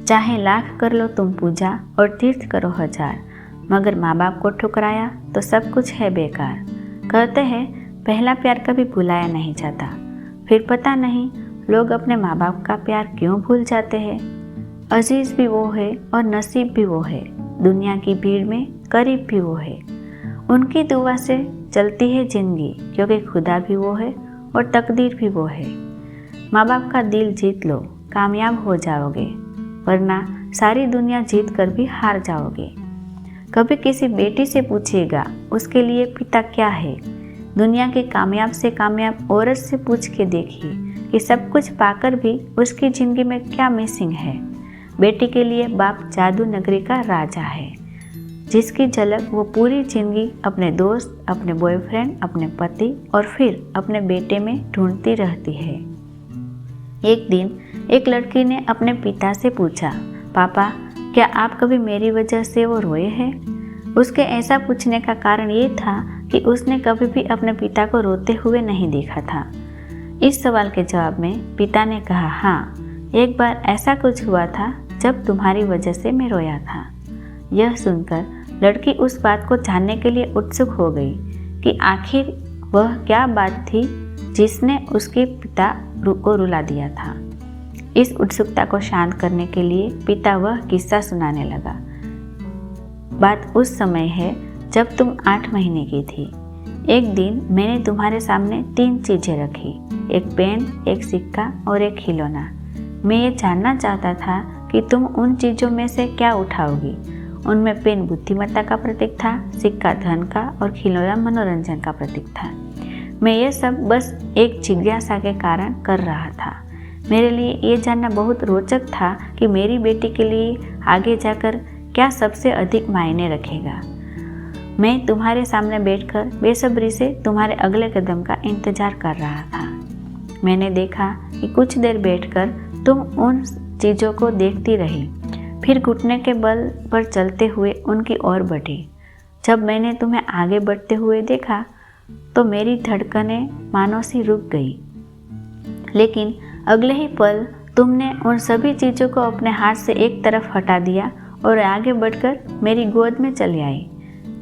चाहे लाख कर लो तुम पूजा और तीर्थ करो हजार, मगर माँ बाप को ठुकराया तो सब कुछ है बेकार। कहते हैं पहला प्यार कभी भुलाया नहीं जाता, फिर पता नहीं लोग अपने माँ बाप का प्यार क्यों भूल जाते हैं। अजीज भी वो है और नसीब भी वो है, दुनिया की भीड़ में करीब भी वो है। उनकी दुआ से चलती है जिंदगी, क्योंकि खुदा भी वो है और तकदीर भी वो है। माँ बाप का दिल जीत लो, कामयाब हो जाओगे, वरना सारी दुनिया जीत कर भी हार जाओगे। कभी किसी बेटी से पूछिएगा उसके लिए पिता क्या है। दुनिया की कामयाब से कामयाब औरत से पूछ के देखिए कि सब कुछ पाकर भी उसकी ज़िंदगी में क्या मिसिंग है। बेटी के लिए बाप जादू नगरी का राजा है, जिसकी झलक वो पूरी ज़िंदगी अपने दोस्त, अपने बॉयफ्रेंड, अपने पति और फिर अपने बेटे में ढूंढती रहती है। एक दिन एक लड़की ने अपने पिता से पूछा, पापा क्या आप कभी मेरी वजह से वो रोए हैं? उसके ऐसा पूछने का कारण ये था कि उसने कभी भी अपने पिता को रोते हुए नहीं देखा था। इस सवाल के जवाब में पिता ने कहा, हाँ, एक बार ऐसा कुछ हुआ था जब तुम्हारी वजह से मैं रोया था। यह सुनकर लड़की उस बात को जानने के लिए उत्सुक हो गई कि आखिर वह क्या बात थी जिसने उसके पिता को रुला दिया था। इस उत्सुकता को शांत करने के लिए पिता वह किस्सा सुनाने लगा। बात उस समय है जब तुम 8 महीने की थी। एक दिन मैंने तुम्हारे सामने 3 चीज़ें रखी, एक पेन, एक सिक्का और एक खिलौना। मैं ये जानना चाहता था कि तुम उन चीज़ों में से क्या उठाओगी। उनमें पेन बुद्धिमत्ता का प्रतीक था, सिक्का धन का और खिलौना मनोरंजन का प्रतीक था। मैं ये सब बस एक जिज्ञासा के कारण कर रहा था। मेरे लिए ये जानना बहुत रोचक था कि मेरी बेटी के लिए आगे जाकर क्या सबसे अधिक मायने रखेगा। मैं तुम्हारे सामने बैठकर बेसब्री से तुम्हारे अगले कदम का इंतजार कर रहा था। मैंने देखा कि कुछ देर बैठकर तुम उन चीज़ों को देखती रही, फिर घुटने के बल पर चलते हुए उनकी ओर बढ़ी। जब मैंने तुम्हें आगे बढ़ते हुए देखा तो मेरी धड़कनें मानो सी रुक गई, लेकिन अगले ही पल तुमने उन सभी चीज़ों को अपने हाथ से एक तरफ हटा दिया और आगे बढ़कर मेरी गोद में चली आई।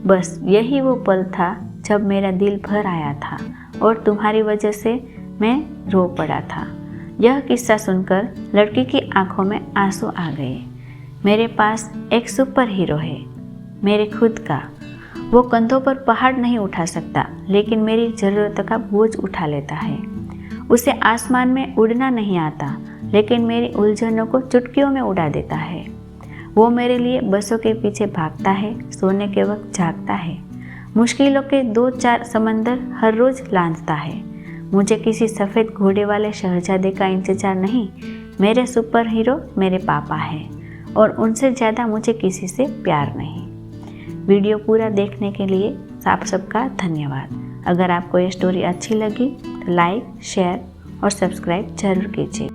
बस यही वो पल था जब मेरा दिल भर आया था और तुम्हारी वजह से मैं रो पड़ा था। यह किस्सा सुनकर लड़की की आंखों में आंसू आ गए। मेरे पास एक सुपर हीरो है, मेरे खुद का। वो कंधों पर पहाड़ नहीं उठा सकता, लेकिन मेरी ज़रूरतों का बोझ उठा लेता है। उसे आसमान में उड़ना नहीं आता, लेकिन मेरी उलझनों को चुटकियों में उड़ा देता है। वो मेरे लिए बसों के पीछे भागता है, सोने के वक्त जागता है, मुश्किलों के 2-4 समंदर हर रोज़ लांघता है। मुझे किसी सफ़ेद घोड़े वाले शहजादे का इंतजार नहीं, मेरे सुपर हीरो मेरे पापा हैं और उनसे ज़्यादा मुझे किसी से प्यार नहीं। वीडियो पूरा देखने के लिए आप सबका धन्यवाद। अगर आपको ये स्टोरी अच्छी लगी तो लाइक, शेयर और सब्सक्राइब जरूर कीजिए।